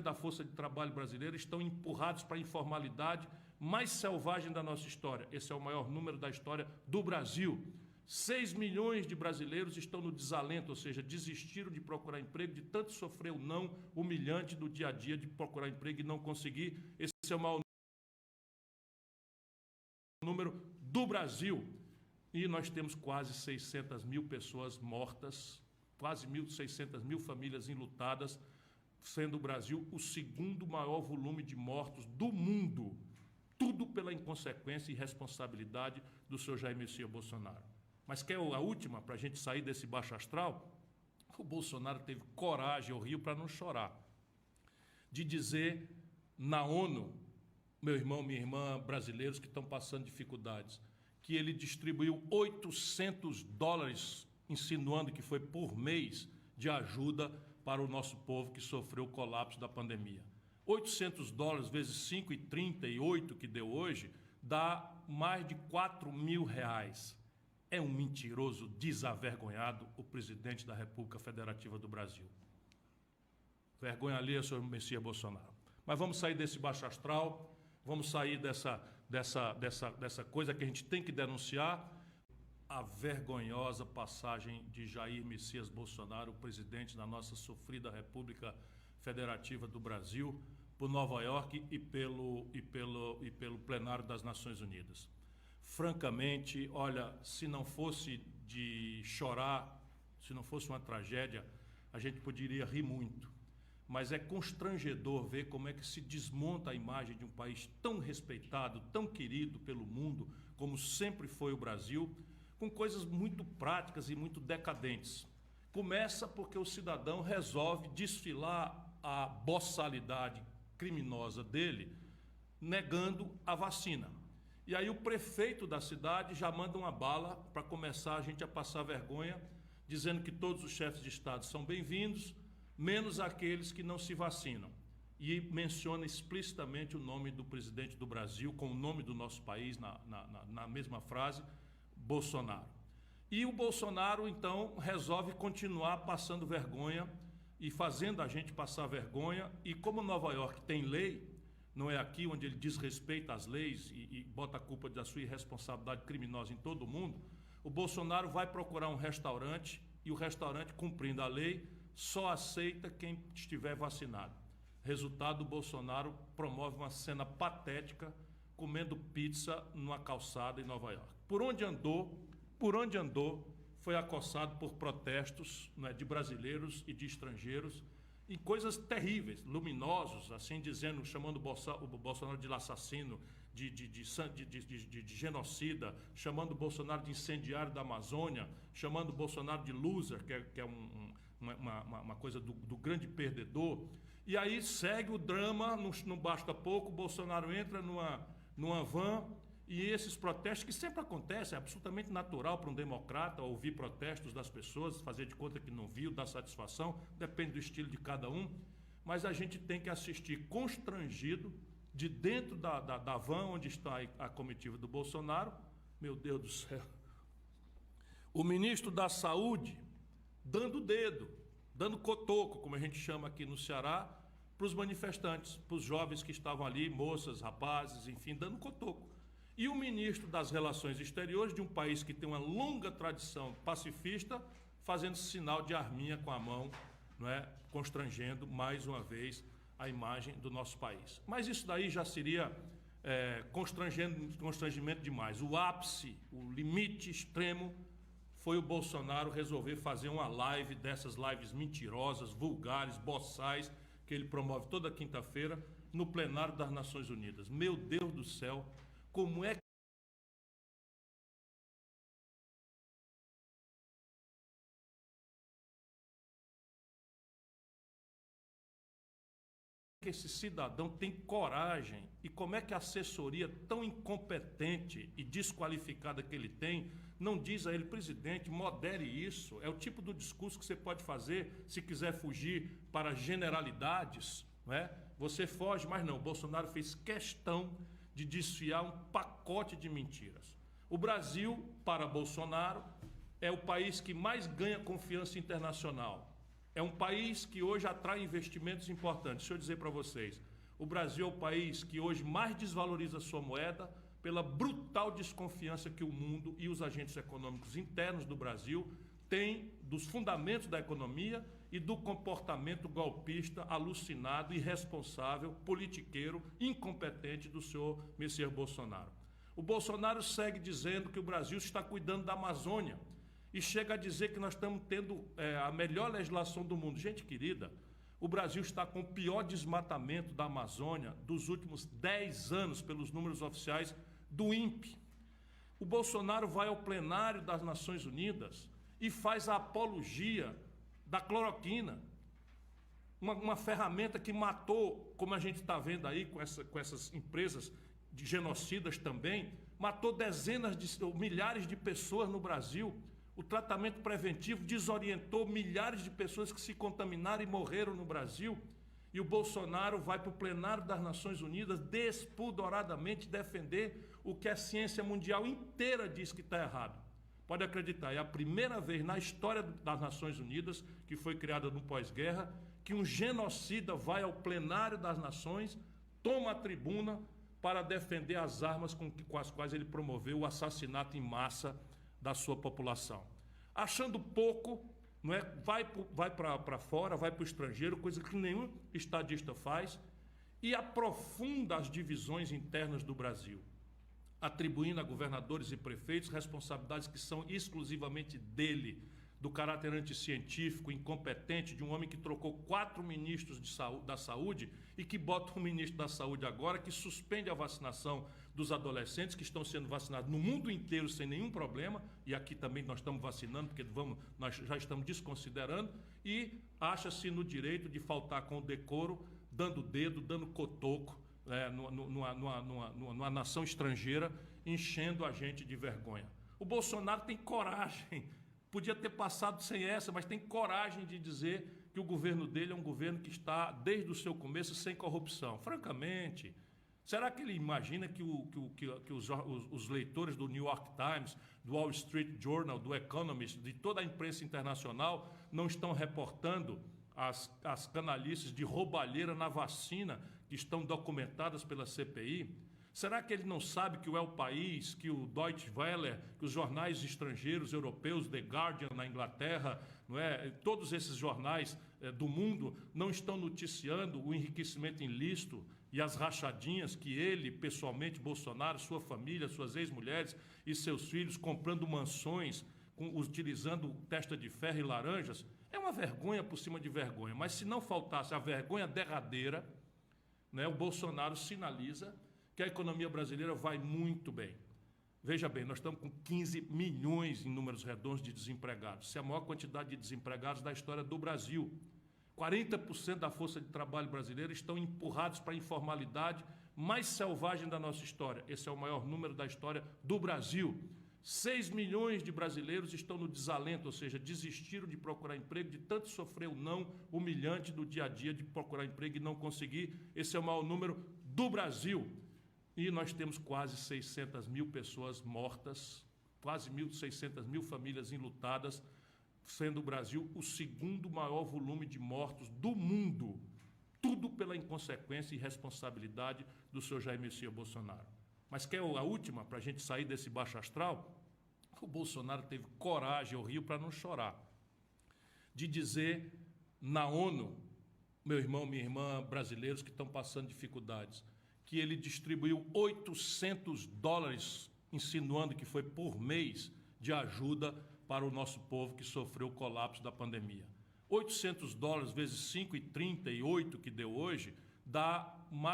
da força de trabalho brasileira estão empurrados para a informalidade mais selvagem da nossa história. Esse é o maior número da história do Brasil. 6 milhões de brasileiros estão no desalento, ou seja, desistiram de procurar emprego, de tanto sofrer o não humilhante do dia a dia de procurar emprego e não conseguir. Esse é o maior número do Brasil. E nós temos quase 600 mil pessoas mortas, quase 600 mil famílias enlutadas, sendo o Brasil o segundo maior volume de mortos do mundo. Tudo pela inconsequência e irresponsabilidade do senhor Jair Messias Bolsonaro. Mas quer a última, para a gente sair desse baixo astral? O Bolsonaro teve coragem, eu rio para não chorar, de dizer na ONU, meu irmão, minha irmã, brasileiros que estão passando dificuldades, que ele distribuiu $800, insinuando que foi por mês de ajuda para o nosso povo que sofreu o colapso da pandemia. $800 vezes 5,38 que deu hoje, dá mais de R$4.000. É um mentiroso desavergonhado o presidente da República Federativa do Brasil. Vergonha alheia, senhor Messias Bolsonaro. Mas vamos sair desse baixo astral, vamos sair dessa coisa que a gente tem que denunciar, a vergonhosa passagem de Jair Messias Bolsonaro, o presidente da nossa sofrida República Federativa do Brasil, por Nova York e pelo plenário das Nações Unidas. Francamente, olha, se não fosse de chorar, se não fosse uma tragédia, a gente poderia rir muito. Mas é constrangedor ver como é que se desmonta a imagem de um país tão respeitado, tão querido pelo mundo, como sempre foi o Brasil, com coisas muito práticas e muito decadentes. Começa porque o cidadão resolve desfilar a boçalidade criminosa dele, negando a vacina. E aí o prefeito da cidade já manda uma bala para começar a gente a passar vergonha, dizendo que todos os chefes de Estado são bem-vindos, menos aqueles que não se vacinam. E menciona explicitamente o nome do presidente do Brasil, com o nome do nosso país na mesma frase, Bolsonaro. E o Bolsonaro, então, resolve continuar passando vergonha e fazendo a gente passar vergonha. E como Nova York tem lei, não é aqui onde ele desrespeita as leis e bota a culpa da sua irresponsabilidade criminosa em todo mundo, o Bolsonaro vai procurar um restaurante e o restaurante, cumprindo a lei, só aceita quem estiver vacinado. Resultado, o Bolsonaro promove uma cena patética comendo pizza numa calçada em Nova York. Por onde andou, foi acossado por protestos, né, de brasileiros e de estrangeiros, em coisas terríveis, luminosos, assim dizendo, chamando o Bolsonaro de assassino, de genocida, chamando o Bolsonaro de incendiário da Amazônia, chamando o Bolsonaro de loser, que é uma coisa do grande perdedor. E aí segue o drama, não basta pouco, o Bolsonaro entra numa van. E esses protestos, que sempre acontecem, é absolutamente natural para um democrata ouvir protestos das pessoas, fazer de conta que não viu, dar satisfação, depende do estilo de cada um, mas a gente tem que assistir constrangido, de dentro da van onde está a comitiva do Bolsonaro, meu Deus do céu, o ministro da Saúde dando dedo, dando cotoco, como a gente chama aqui no Ceará, para os manifestantes, para os jovens que estavam ali, moças, rapazes, enfim, dando cotoco. E o ministro das Relações Exteriores de um país que tem uma longa tradição pacifista, fazendo sinal de arminha com a mão, não é? Constrangendo mais uma vez a imagem do nosso país. Mas isso daí já seria constrangimento demais. O ápice, o limite extremo, foi o Bolsonaro resolver fazer uma live dessas lives mentirosas, vulgares, boçais, que ele promove toda quinta-feira no plenário das Nações Unidas. Meu Deus do céu! Como é que esse cidadão tem coragem e como é que a assessoria tão incompetente e desqualificada que ele tem não diz a ele: presidente, modere isso? É o tipo do discurso que você pode fazer se quiser fugir para generalidades, não é? Você foge, mas não, o Bolsonaro fez questão de desfiar um pacote de mentiras. O Brasil, para Bolsonaro, é o país que mais ganha confiança internacional. É um país que hoje atrai investimentos importantes. Deixa eu dizer para vocês, o Brasil é o país que hoje mais desvaloriza a sua moeda pela brutal desconfiança que o mundo e os agentes econômicos internos do Brasil têm dos fundamentos da economia e do comportamento golpista, alucinado, irresponsável, politiqueiro, incompetente do senhor Messias Bolsonaro. O Bolsonaro segue dizendo que o Brasil está cuidando da Amazônia e chega a dizer que nós estamos tendo a melhor legislação do mundo. Gente querida, o Brasil está com o pior desmatamento da Amazônia dos últimos 10 anos, pelos números oficiais do INPE. O Bolsonaro vai ao plenário das Nações Unidas e faz a apologia da cloroquina, uma ferramenta que matou, como a gente está vendo aí com essas empresas de genocidas também, matou milhares de pessoas no Brasil. O tratamento preventivo desorientou milhares de pessoas que se contaminaram e morreram no Brasil. E o Bolsonaro vai para o plenário das Nações Unidas despudoradamente defender o que a ciência mundial inteira diz que está errado. Pode acreditar, é a primeira vez na história das Nações Unidas, que foi criada no pós-guerra, que um genocida vai ao plenário das nações, toma a tribuna para defender as armas com as quais ele promoveu o assassinato em massa da sua população. Achando pouco, não é? Vai para fora, vai para o estrangeiro, coisa que nenhum estadista faz, e aprofunda as divisões internas do Brasil, atribuindo a governadores e prefeitos responsabilidades que são exclusivamente dele, do caráter anticientífico, incompetente, de um homem que trocou 4 ministros da saúde e que bota um ministro da saúde agora que suspende a vacinação dos adolescentes que estão sendo vacinados no mundo inteiro sem nenhum problema, e aqui também nós estamos vacinando, porque nós já estamos desconsiderando, e acha-se no direito de faltar com o decoro, dando dedo, dando cotoco, numa nação estrangeira, enchendo a gente de vergonha. O Bolsonaro tem coragem, podia ter passado sem essa, mas tem coragem de dizer que o governo dele é um governo que está, desde o seu começo, sem corrupção. Francamente, será que ele imagina que os leitores do New York Times, do Wall Street Journal, do Economist, de toda a imprensa internacional, não estão reportando as canalices de roubalheira na vacina que estão documentadas pela CPI? Será que ele não sabe que o El País, que o Deutsche Welle, que os jornais estrangeiros europeus, The Guardian na Inglaterra, não é? Todos esses jornais do mundo não estão noticiando o enriquecimento ilícito e as rachadinhas que ele, pessoalmente, Bolsonaro, sua família, suas ex-mulheres e seus filhos, comprando mansões, utilizando testa de ferro e laranjas? É uma vergonha por cima de vergonha, mas se não faltasse a vergonha derradeira, né, o Bolsonaro sinaliza que a economia brasileira vai muito bem. Veja bem, nós estamos com 15 milhões em números redondos de desempregados. Isso é a maior quantidade de desempregados da história do Brasil. 40% da força de trabalho brasileira estão empurrados para a informalidade mais selvagem da nossa história. Esse é o maior número da história do Brasil. 6 milhões de brasileiros estão no desalento, ou seja, desistiram de procurar emprego, de tanto sofrer o não humilhante do dia a dia de procurar emprego e não conseguir. Esse é o maior número do Brasil. E nós temos quase 600 mil pessoas mortas, quase 600 mil famílias enlutadas, sendo o Brasil o segundo maior volume de mortos do mundo. Tudo pela inconsequência e irresponsabilidade do senhor Jair Messias Bolsonaro. Mas quer a última, para a gente sair desse baixo astral? O Bolsonaro teve coragem, eu rio para não chorar, de dizer na ONU, meu irmão, minha irmã, brasileiros que estão passando dificuldades, que ele distribuiu $800, insinuando que foi por mês de ajuda para o nosso povo que sofreu o colapso da pandemia. $800 vezes 5,38 que deu hoje, dá mais